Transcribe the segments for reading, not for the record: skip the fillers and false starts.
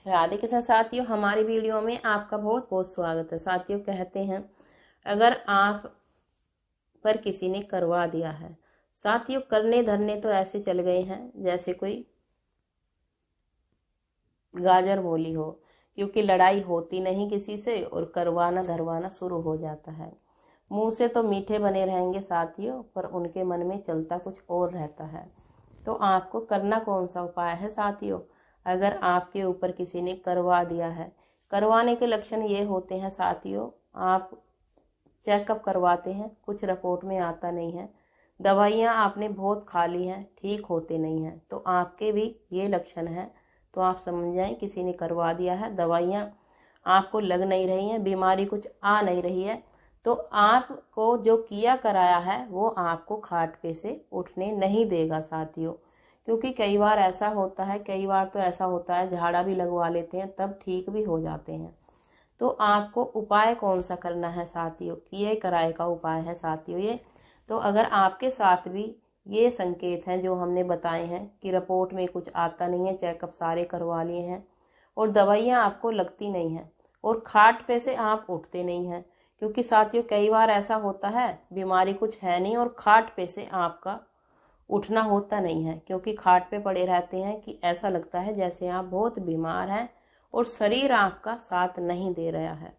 राधे कृष्ण साथियों, हमारी वीडियो में आपका बहुत बहुत स्वागत है। साथियों कहते हैं अगर आप पर किसी ने करवा दिया है, साथियों करने धरने तो ऐसे चल गए हैं जैसे कोई गाजर मूली हो, क्योंकि लड़ाई होती नहीं किसी से और करवाना धरवाना शुरू हो जाता है। मुंह से तो मीठे बने रहेंगे साथियों, पर उनके मन में चलता कुछ और रहता है। तो आपको करना कौन सा उपाय है साथियों? अगर आपके ऊपर किसी ने करवा दिया है, करवाने के लक्षण ये होते हैं साथियों, आप चेकअप करवाते हैं, कुछ रिपोर्ट में आता नहीं है, दवाइयाँ आपने बहुत खा ली हैं, ठीक होते नहीं हैं, तो आपके भी ये लक्षण हैं। तो आप समझ जाएं किसी ने करवा दिया है, दवाइयाँ आपको लग नहीं रही हैं, बीमारी कुछ आ नहीं रही है, तो आपको जो किया कराया है वो आपको खाट पे से उठने नहीं देगा साथियों। क्योंकि कई बार ऐसा होता है, कई बार तो ऐसा होता है झाड़ा भी लगवा लेते हैं तब ठीक भी हो जाते हैं। तो आपको उपाय कौन सा करना है साथियों? किए कराए का उपाय है साथियों ये। तो अगर आपके साथ भी ये संकेत हैं जो हमने बताए हैं कि रिपोर्ट में कुछ आता नहीं है, चेकअप सारे करवा लिए हैं और दवाइयाँ आपको लगती नहीं हैं और खाट पे से आप उठते नहीं हैं, क्योंकि साथियों कई बार ऐसा होता है बीमारी कुछ है नहीं और खाट पे से आपका उठना होता नहीं है, क्योंकि खाट पे पड़े रहते हैं कि ऐसा लगता है जैसे आप बहुत बीमार हैं और शरीर आपका साथ नहीं दे रहा है।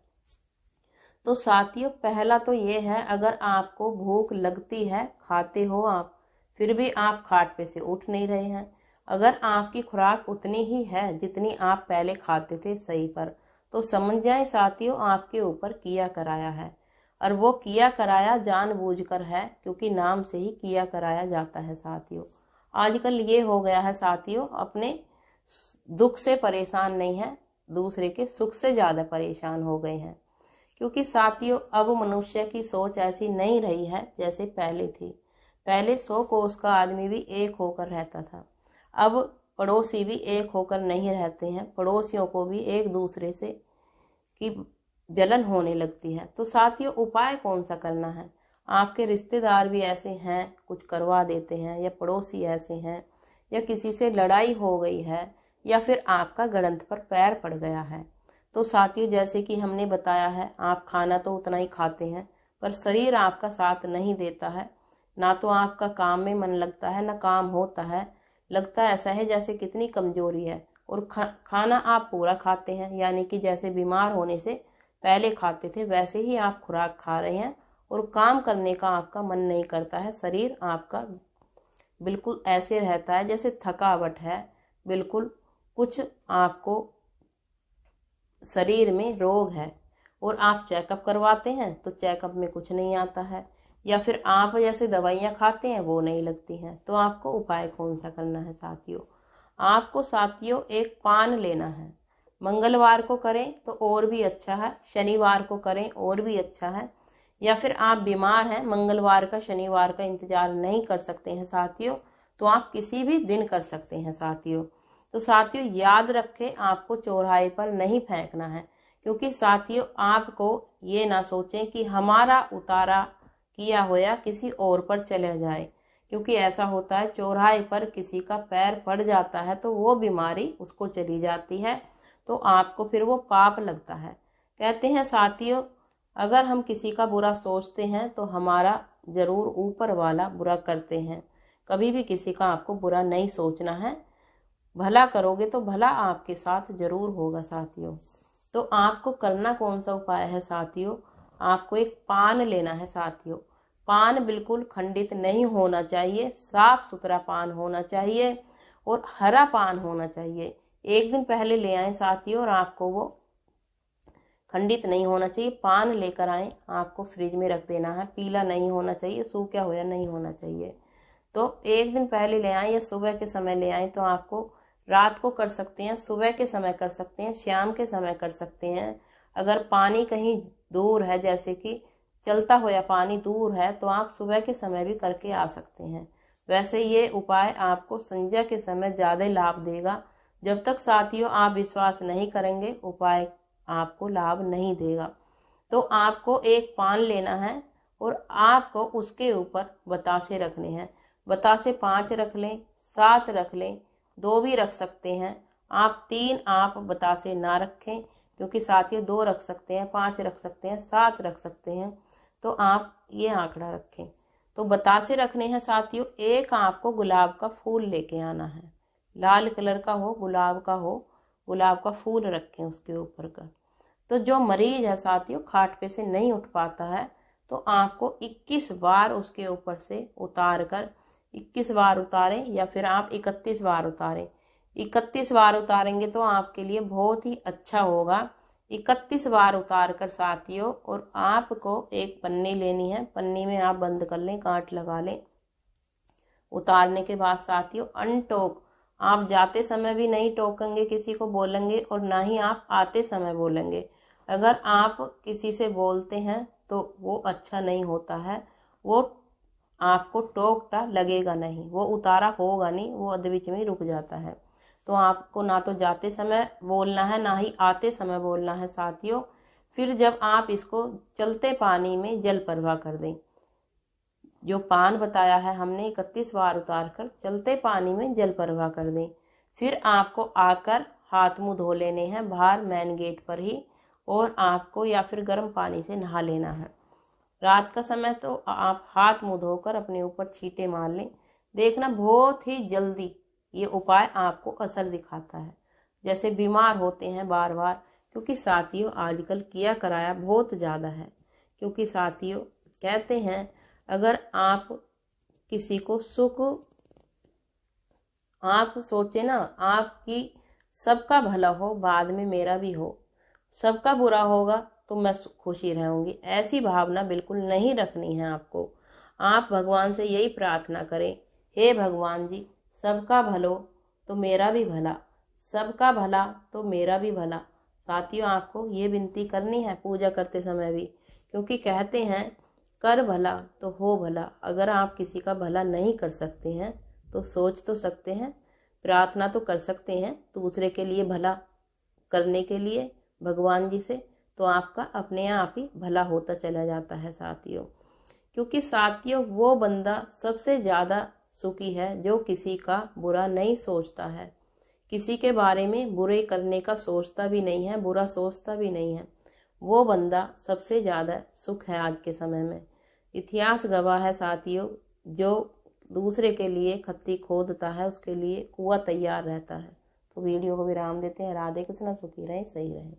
तो साथियों पहला तो ये है, अगर आपको भूख लगती है, खाते हो आप, फिर भी आप खाट पे से उठ नहीं रहे हैं, अगर आपकी खुराक उतनी ही है जितनी आप पहले खाते थे सही पर, तो समझ जाएं साथियों आपके ऊपर किया कराया है। और वो किया कराया जानबूझकर है, क्योंकि नाम से ही किया कराया जाता है साथियों। आजकल ये हो गया है साथियों, अपने दुख से परेशान नहीं है, दूसरे के सुख से ज़्यादा परेशान हो गए हैं। क्योंकि साथियों अब मनुष्य की सोच ऐसी नहीं रही है जैसे पहले थी। पहले 100 कोस का आदमी भी एक होकर रहता था, अब पड़ोसी भी एक होकर नहीं रहते हैं, पड़ोसियों को भी एक दूसरे से की जलन होने लगती है। तो साथियों उपाय कौन सा करना है? आपके रिश्तेदार भी ऐसे हैं, कुछ करवा देते हैं, या पड़ोसी ऐसे हैं, या किसी से लड़ाई हो गई है, या फिर आपका गणित पर पैर पड़ गया है। तो साथियों जैसे कि हमने बताया है, आप खाना तो उतना ही खाते हैं पर शरीर आपका साथ नहीं देता है, ना तो आपका काम में मन लगता है ना काम होता है, लगता ऐसा है जैसे कितनी कमजोरी है। और खाना आप पूरा खाते हैं, यानी कि जैसे बीमार होने से पहले खाते थे वैसे ही आप खुराक खा रहे हैं और काम करने का आपका मन नहीं करता है, शरीर आपका बिल्कुल ऐसे रहता है जैसे थकावट है, बिल्कुल कुछ आपको शरीर में रोग है। और आप चेकअप करवाते हैं तो चेकअप में कुछ नहीं आता है, या फिर आप जैसे दवाइयाँ खाते हैं वो नहीं लगती हैं। तो आपको उपाय कौन सा करना है साथियों? आपको साथियों एक पान लेना है, मंगलवार को करें तो और भी अच्छा है, शनिवार को करें और भी अच्छा है, या फिर आप बीमार हैं, मंगलवार का शनिवार का इंतजार नहीं कर सकते हैं साथियों, तो आप किसी भी दिन कर सकते हैं साथियों। तो साथियों याद रखें, आपको चौराहे पर नहीं फेंकना है, क्योंकि साथियों आपको ये ना सोचें कि हमारा उतारा किया हुआ किसी और पर चले जाए, क्योंकि ऐसा होता है चौराहे पर किसी का पैर पड़ जाता है तो वो बीमारी उसको चली जाती है, तो आपको फिर वो पाप लगता है। कहते हैं साथियों अगर हम किसी का बुरा सोचते हैं तो हमारा जरूर ऊपर वाला बुरा करते हैं। कभी भी किसी का आपको बुरा नहीं सोचना है, भला करोगे तो भला आपके साथ जरूर होगा साथियों। तो आपको करना कौन सा उपाय है साथियों? आपको एक पान लेना है साथियों। पान बिल्कुल खंडित नहीं होना चाहिए, साफ सुथरा पान होना चाहिए और हरा पान होना चाहिए। एक दिन पहले ले आए साथियों और आपको वो खंडित नहीं होना चाहिए। पान लेकर आए, आपको फ्रिज में रख देना है, पीला नहीं होना चाहिए, सूखा हुआ नहीं होना चाहिए। तो एक दिन पहले ले आए या सुबह के समय ले आए, तो आपको रात को कर सकते हैं, सुबह के समय कर सकते हैं, शाम के समय कर सकते हैं। अगर पानी कहीं दूर है, जैसे कि चलता हुआ पानी दूर है, तो आप सुबह के समय भी करके आ सकते हैं। वैसे ये उपाय आपको संध्या के समय ज़्यादा लाभ देगा। जब तक साथियों आप विश्वास नहीं करेंगे उपाय आपको लाभ नहीं देगा। तो आपको एक पान लेना है और आपको उसके ऊपर बतासे रखने हैं। बतासे 5 रख लें, 7 रख लें, 2 भी रख सकते हैं। आप 3 आप बतासे ना रखें, क्योंकि साथियों 2 रख सकते हैं, 5 रख सकते हैं, 7 रख सकते हैं, तो आप ये आंकड़ा रखें। तो बतासे रखने हैं साथियों। एक आपको गुलाब का फूल लेके आना है, लाल कलर का हो, गुलाब का हो, गुलाब का फूल रखें उसके ऊपर का। तो जो मरीज है साथियों खाट पे से नहीं उठ पाता है, तो आपको 21 बार उसके ऊपर से उतार कर, 21 बार उतारें या फिर आप 31 बार उतारें। 31 बार उतारेंगे तो आपके लिए बहुत ही अच्छा होगा। 31 बार उतार कर साथियों, और आपको एक पन्नी लेनी है, पन्नी में आप बंद कर लें, गांठ लगा लें। उतारने के बाद साथियों अनटोक, आप जाते समय भी नहीं टोकेंगे, किसी को बोलेंगे, और ना ही आप आते समय बोलेंगे। अगर आप किसी से बोलते हैं तो वो अच्छा नहीं होता है, वो आपको टोकता लगेगा नहीं, वो उतारा होगा नहीं, वो अध बीच में रुक जाता है। तो आपको ना तो जाते समय बोलना है, ना ही आते समय बोलना है साथियों। फिर जब आप इसको चलते पानी में जल प्रवाह कर दें, जो पान बताया है हमने 31 बार उतार कर चलते पानी में जल प्रवाह कर दें। फिर आपको आकर हाथ मुंह धो लेने हैं बाहर मेन गेट पर ही, और आपको या फिर गर्म पानी से नहा लेना है। रात का समय तो आप हाथ मुंह धोकर अपने ऊपर छींटे मार लें। देखना बहुत ही जल्दी ये उपाय आपको असर दिखाता है, जैसे बीमार होते हैं बार बार। क्योंकि साथियों आजकल किया कराया बहुत ज़्यादा है। क्योंकि साथियों कहते हैं अगर आप किसी को सुख, आप सोचे ना आपकी सबका भला हो बाद में मेरा भी हो, सबका बुरा होगा तो मैं खुशी रहूंगी, ऐसी भावना बिल्कुल नहीं रखनी है आपको। आप भगवान से यही प्रार्थना करें, हे भगवान जी सबका भलो तो मेरा भी भला, सबका भला तो मेरा भी भला। साथियों आपको ये विनती करनी है पूजा करते समय भी, क्योंकि कहते हैं कर भला तो हो भला। अगर आप किसी का भला नहीं कर सकते हैं तो सोच तो सकते हैं, प्रार्थना तो कर सकते हैं दूसरे के लिए भला करने के लिए भगवान जी से, तो आपका अपने आप ही भला होता चला जाता है साथियों। क्योंकि साथियों वो बंदा सबसे ज़्यादा सुखी है जो किसी का बुरा नहीं सोचता है, किसी के बारे में बुरे करने का सोचता भी नहीं है, बुरा सोचता भी नहीं है। वो बंदा सबसे ज़्यादा सुख है आज के समय में। इतिहास गवाह है साथियों, जो दूसरे के लिए खत्ती खोदता है उसके लिए कुआं तैयार रहता है। तो वीडियो को विराम देते हैं। राधे कृष्ण, सुखी रहें, सही रहें।